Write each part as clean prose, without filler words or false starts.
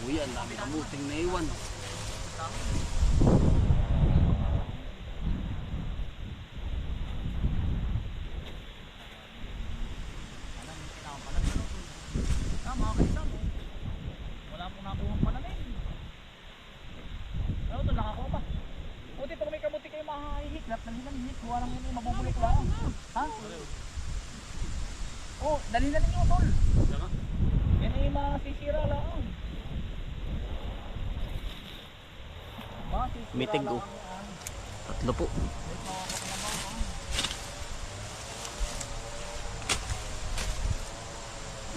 Kuya, ang dami kamuting naiwan. Tama kayo sa mo. Wala pong nakuhang panamin. Ano ito, nakakuha pa. Buti pag may kamuti kayo mahihiklat, nanginanhit, kuha lang yun, mabubulok lang. Ha? Oh, dali na ninyo, tol. Yan ay masisira lang. Masisira Mitig, lang oh. yan. Tatlo po.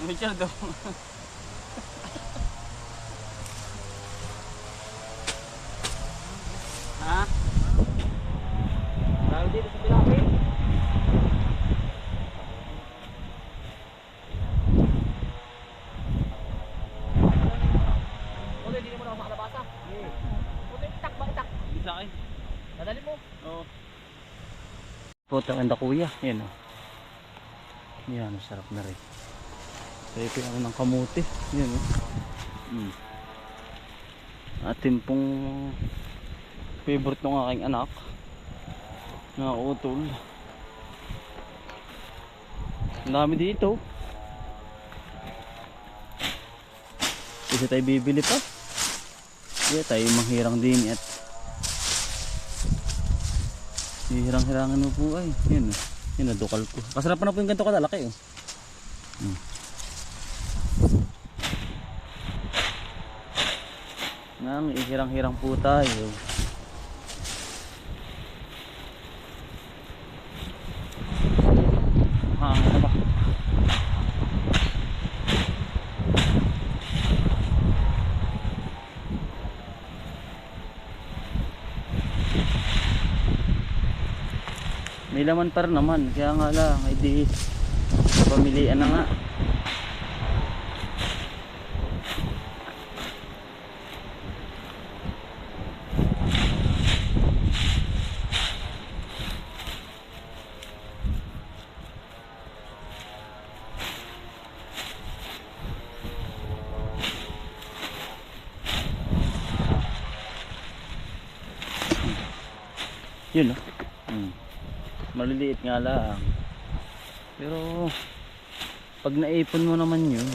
Richard daw. Ha? Dahil dito sa Pilapin. Buti, hindi mo na ako makalabasa. Buti, tak, tak. Hindi sa akin. Nadali mo. Oo. Puto ang kuya. Yan o. Yan, masarap na rin. So ito yung ng kamuti. Yan o. Atin pong favorite ng aking anak na utol. Ang dami dito. Kasi tayo bibili pa. Kaya tayo manghirang din at hihirang-hirangan mo po ay. Yan o. Yan na dukal ko. Kasarap na po yung ganito kadalaki o. Nang ihirang-hirang po tayo. Hangin na ba? May laman pa rin naman. Kaya nga lang, ay di pamilian na nga. Yun o. Maliliit nga lang. Pero pag naipon mo naman yun.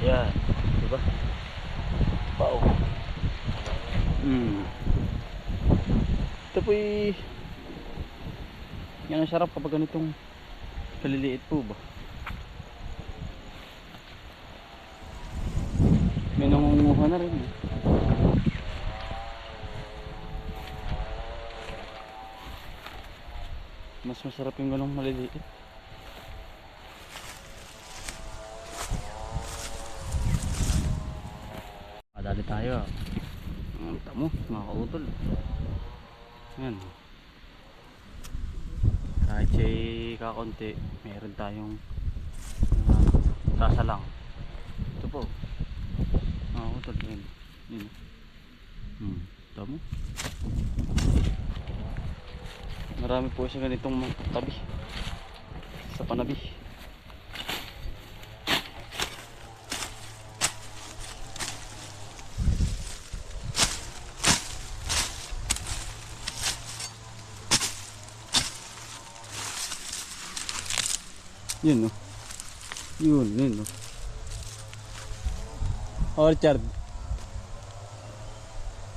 Yan. Diba? Pao. Ito po yan ang sarap kapag ganitong kaliliit po ba. May nangunguha na rin. Mas masarap yung ganong maliliit. Madali tayo. Tamo, mga kautol. Yan. Kahit siya'y kakunti, meron tayong sasalang. Ito po. Mga kautol. Yan. Yan. Tamo. Marami po siya ganitong tabi sa panabi. Yun no. Yun no. Orchard.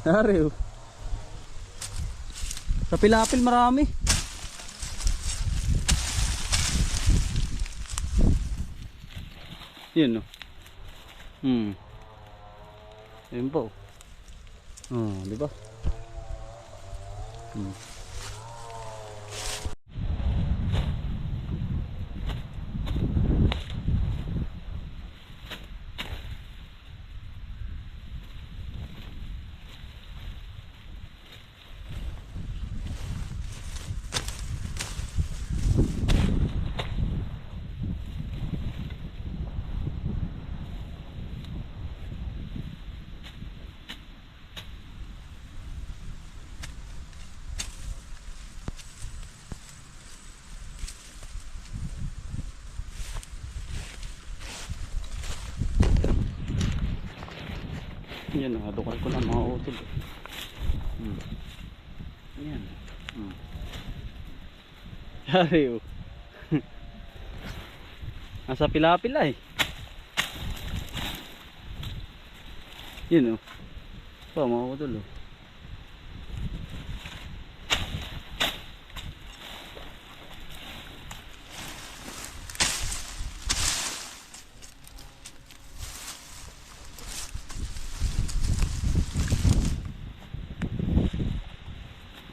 Nariyo. Sa Pilapil marami. Yun no. Yun po. Oh, di ba? Yan, nadukal ko na mga utol. Yan. Yari oh. Nasa pila-pila eh. Yun oh. Pa mga utol oh.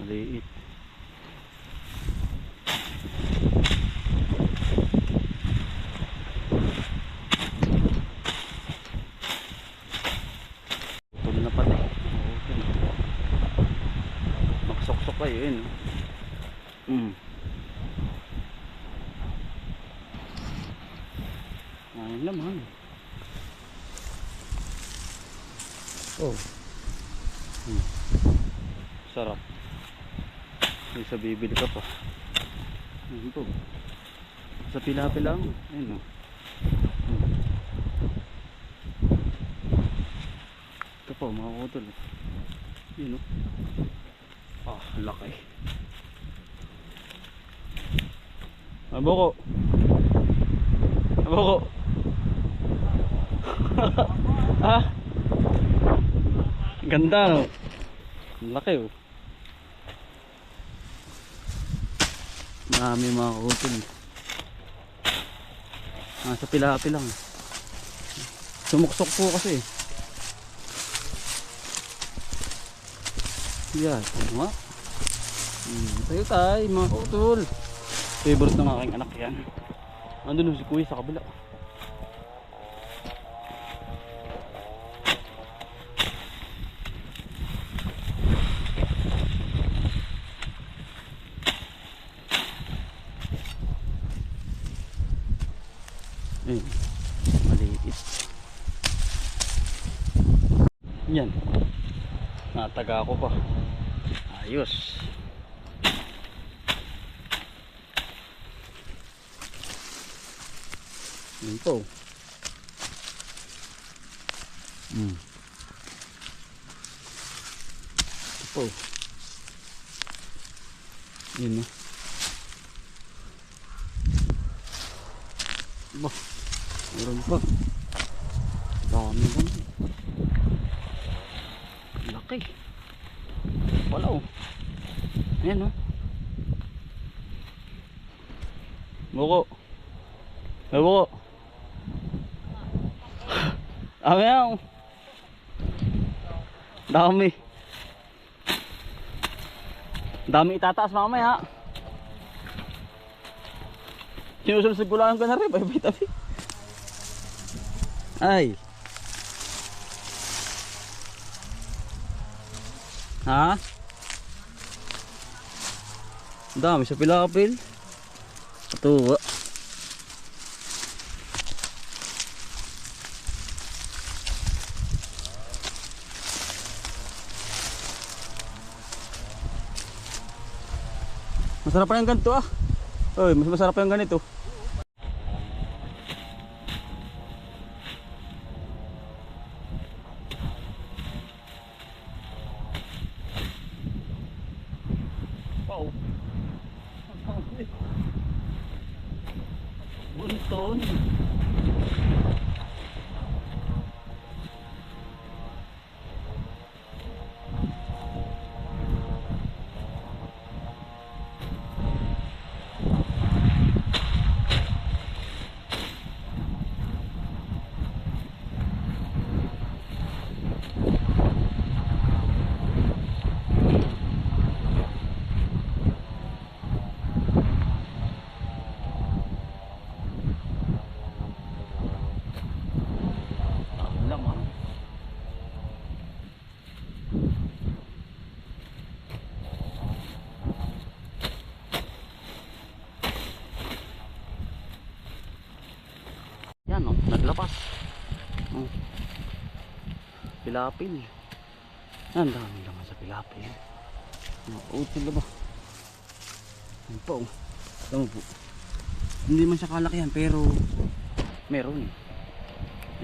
Maliit. Putol na pati. Maksok-sok kayo yun. Ayun naman. Oh. Sarap. Isa bibili ka pa. Ayun po. Sa pila-pila mo. Ayun o. Ito po mga utol. Yun o. Ah, laki. Aboko. Aboko. Ah. Ganda no. Laki o. Marami mga utol. Nasa pila-pila lang. Sumuksok po kasi. Yan, ano nga? Tayo tayo mga utol. Favorite ng aking anak yan. Andun si kuya sa kabila. Ayun, maliit. Yan. Nataga ako pa. Ayos. Yun po. Ito po. Yun na. Bah, meron pa. Dami lang. Laki. Wala oh. Ayan oh. Buko. Ay buko. Dami. Dami. Dami itataas mamaya. Sinusunod ko lang ka na rin. Tabi. Ay. Ha? Dami sa pilapil. Ito. Masarap pa yung ganito ah. Oy, mas masarap pa yung ganito. Wow. Bunton. Yan oh, naglapas. Oh. Pilapil. Ang dami naman sa pilapil. Utol na ba? Yan po. Tama po. Hindi man siya kalakihan pero meron.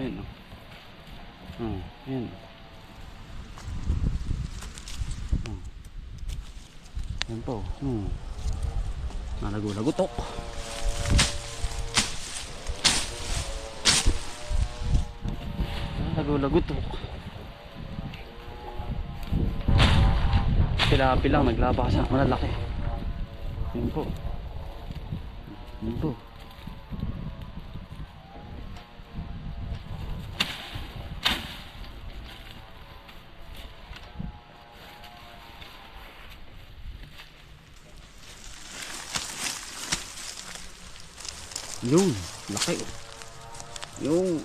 Yan oh. Yan. Yan po. Nalago-lagutok. Nalago-lagutok. Pila-pila naglabasan. Malalaki. Yan po. Yan po. Yung laki. Yung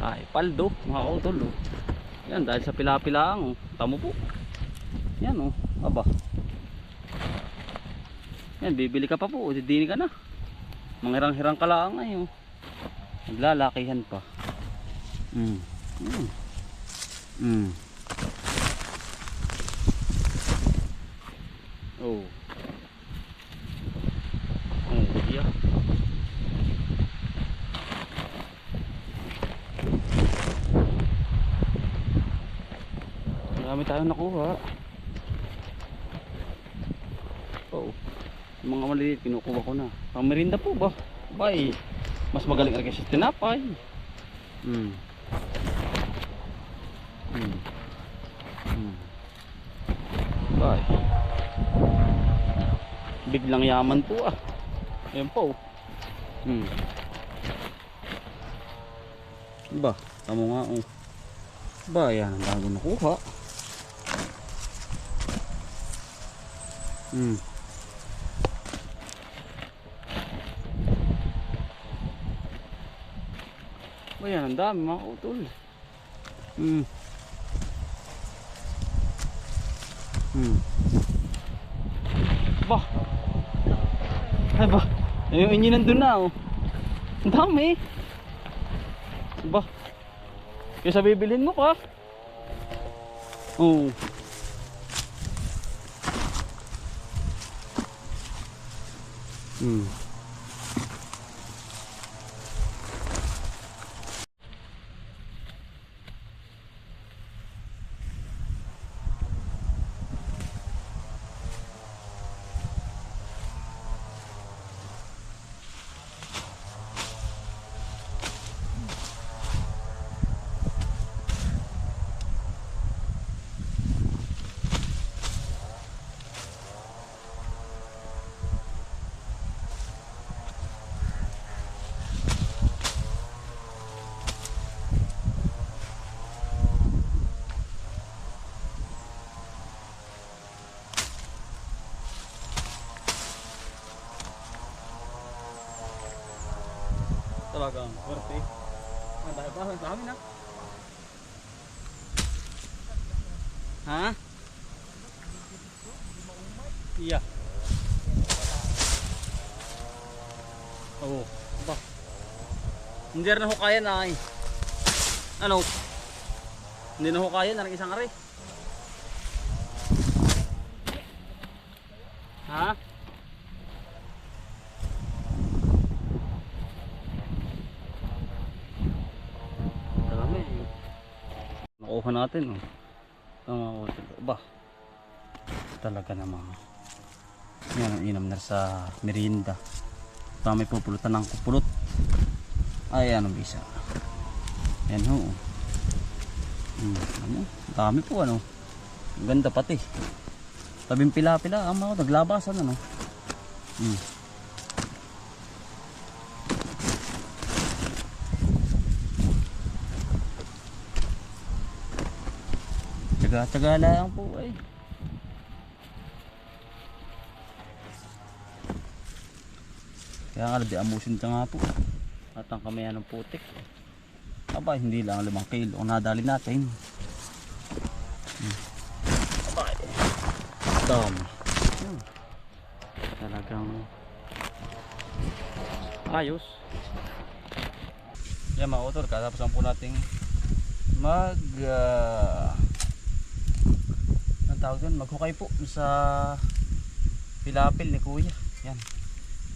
ay paldo mga kautol. Yan dahil sa pila-pilaang tamo po. Yan aba. Yan bibili ka pa po, didini ka na. Mangirang-hirang ka lang ay naglalakihan pa. Oh. Yeah. Marami tayong nakuha. Oh. Yung mga maliliit kinukuha ko na. Pang merinda po ba? Bye. Mas magaling rin kasi tinapay. Bye. Biglang yaman po ah. Ayan po. Ba, tamo nga ba, yan ang bago nakuha. Ba, yan ang dami mga utol. Ba, ay ba, yung inyo nandun na ang dami. Ba, kaya bibilhin mo pa. Talagang swerte. Ang dami na. Ha? Iya. Oo. Ba. Hindi rin ako kaya na ay. Ano? Hindi na ako kaya na ng isang ari. Ha? Nakuha natin ba talaga naman yan ang inam na sa merienda. May pupulutan ng kupulot. Ay ano bisa yan dami po ganda pati tabing pila-pila mga naglabasan tsaga lang po ay. Kaya nga di amusin ka nga po. At ang kamayan ng putik. Aba hindi lang 5 kilo ang nadali natin. Aba dami. Talagang ayos. Yan mga utol, katapusan po nating maghukay po sa pilapil ni kuya. Yan.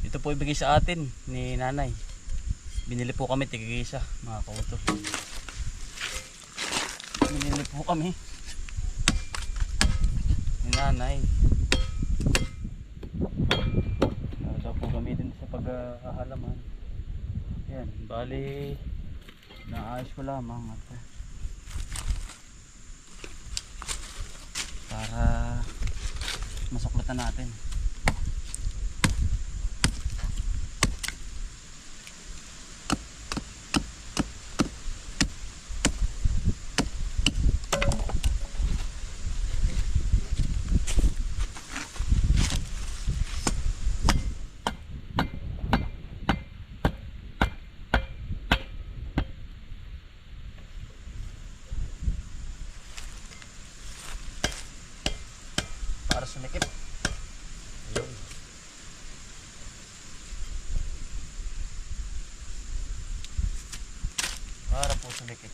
Ito po ibigay sa atin ni nanay. Binili po kami tigigisa mga kautol. Binili po kami nanay. Ito po gamitin sa paghahalaman. Yan, bali naayos ko lamang at para masuklatan natin. Para sumikip. Ayun. Para po sumikip.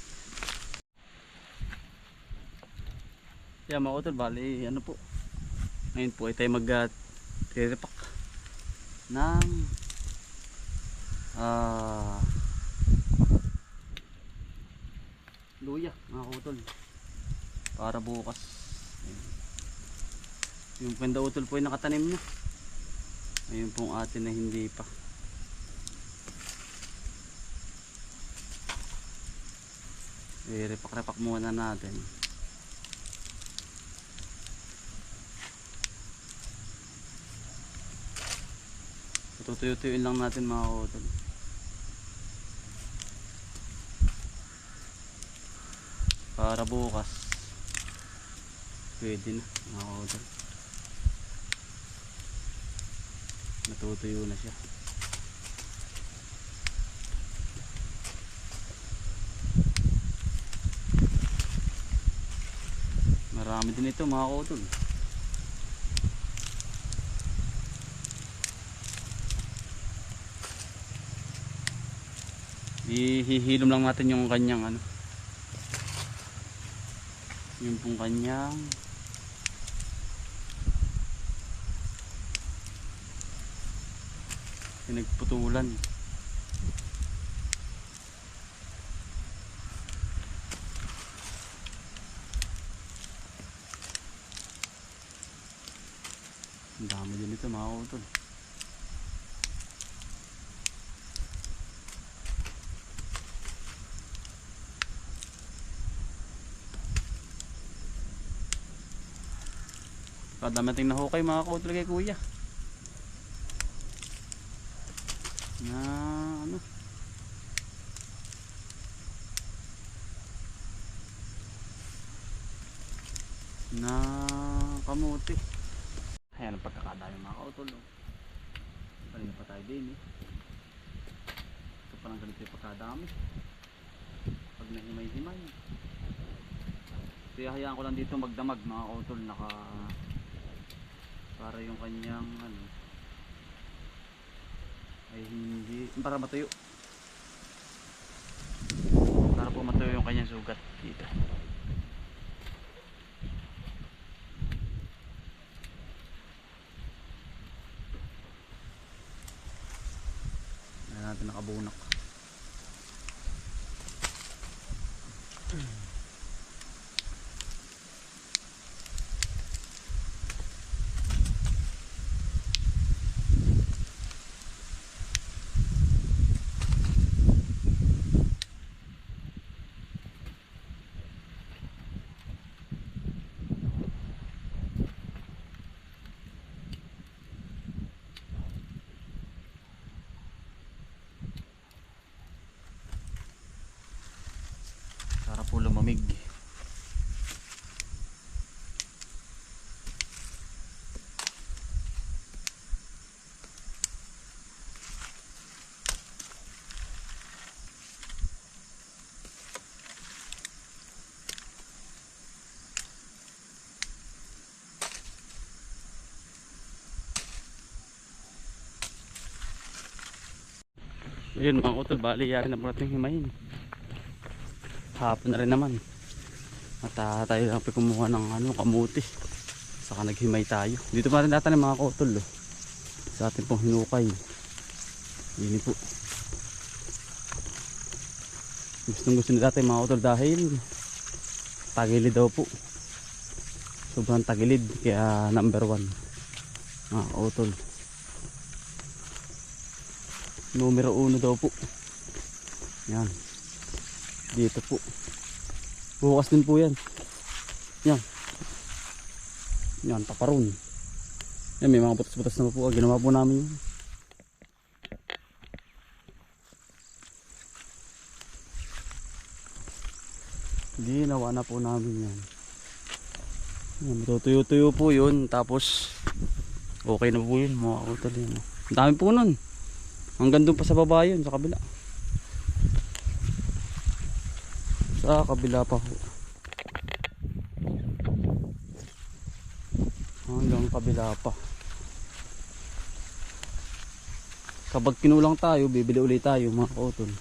Yan mga utol, bali ano po. Ngayon po ay tayo mag-repack ng luya mga utol. Para bukas. Yung panda utol po ay nakatanim na. Ayun pong atin na hindi pa. I-repack muna natin. Tutuyo-tuyuin lang natin mga utol. Para bukas pwede na mga utol. Natutuyo na siya. Marami din ito mga utol. Ihihilom lang natin yung kanyang ano, yung pong kanyang pinagputulan. Ang dami din ito mga utol. Kadamating na hukay mga kautol kay kuya. Na ano, na kamuti. Ayan ang pagkakadami mga kautol. Kanina pa tayo din eh. Ito parang ganito yung pagkadami. Pag nahimay-himay. Kaya hayaan ko lang dito magdamag mga kautol. Para yung kanyang ano ay hindi, para matuyo, para po matuyo yung kanyang sugat dito. Ayan natin nakabunak. Para po lumamig. Ayun mga utol, bali yari na po natin himayin. Hapon na rin naman. At tayo lang po kumuha ng ano, kamuti. Saka naghimay tayo. Dito pa rin natin mga kautol oh. Sa ating pong hinukay. Yun po. Gusto na natin mga kautol dahil tagili daw po. Sobrang tagilid kaya number 1 mga kautol. Numero 1 daw po. Yan. Dito po. Bukas din po yan. Yan. Yan, taparon. Yan, may mga butas-butas na po. Ginawa po namin yun. Ginawa na po namin yan. Yan, matutuyo-tuyo po yun. Tapos, okay na po yun mga kautol yun. Ang dami po nun. Hanggang doon pa sa baba yun, sa kabila. Sa kabila pa po. Hanggang kabila pa. Kapag kinulang tayo, bibili ulit tayo mga kautol.